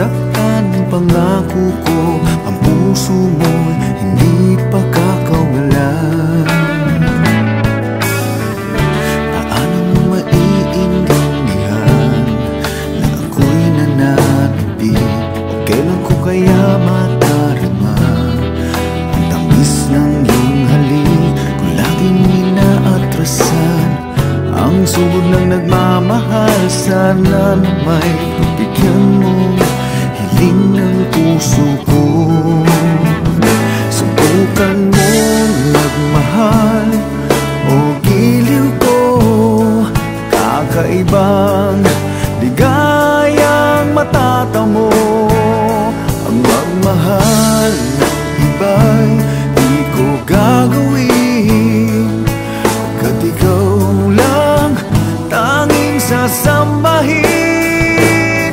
masasaktan. Pangako ko, ang puso mo hindi pagkakawalan. Paano mo maiintindihan na ako'y nananabik? O kailan ko kaya matarama ang tamis ng iyong halik? Kung laging inaatrasan ang sugod ng nagmamahal, sana na may pagbigyan mo hiling ng puso ko. Subukan mong magmahal o giliw ko, kakaibang ligayang matatamo. Ang magmahal ng iba'y di ko gagawin, pagkat ikaw lang tanging sasambahin.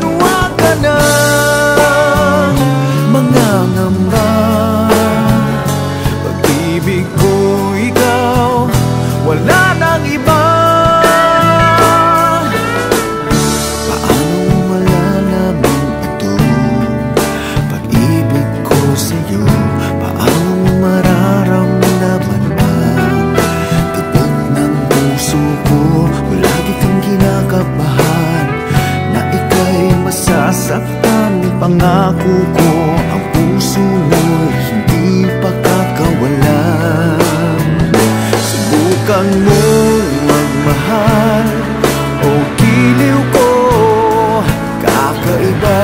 Huwag ka nang mangangamba, pag-ibig ko ikaw, wala nang iba. Paano mo malalaman ito, pag-ibig ko sa'yo? Paano mo mararamdaman ang tibok ng puso ko? Kung lagi kang kinakabahan na ika'y masasaktan. Pangako ko, ang puso mo hindi pagkakawalan. Subukan mo magmahal o giliw ko, kakaiba